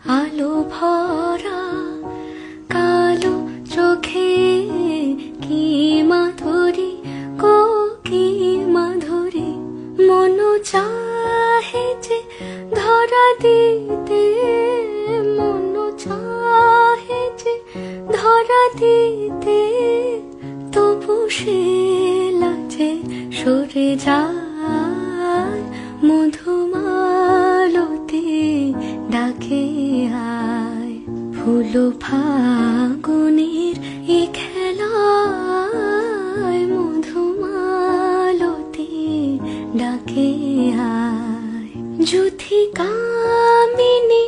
আলো ভরা কালো চোখে কি মাধুরী গো কি মাধুরী, মন চাহে যে ধরা দিতে, মন চাহে যে ধরা দিতে, তবু সে লাজে সরে যায়। মধুমালতি ডাকে আয়, ফুল ফাগুনের এ খেলায়, মধুমালতি ডাকে আয়। যুথি কামিনী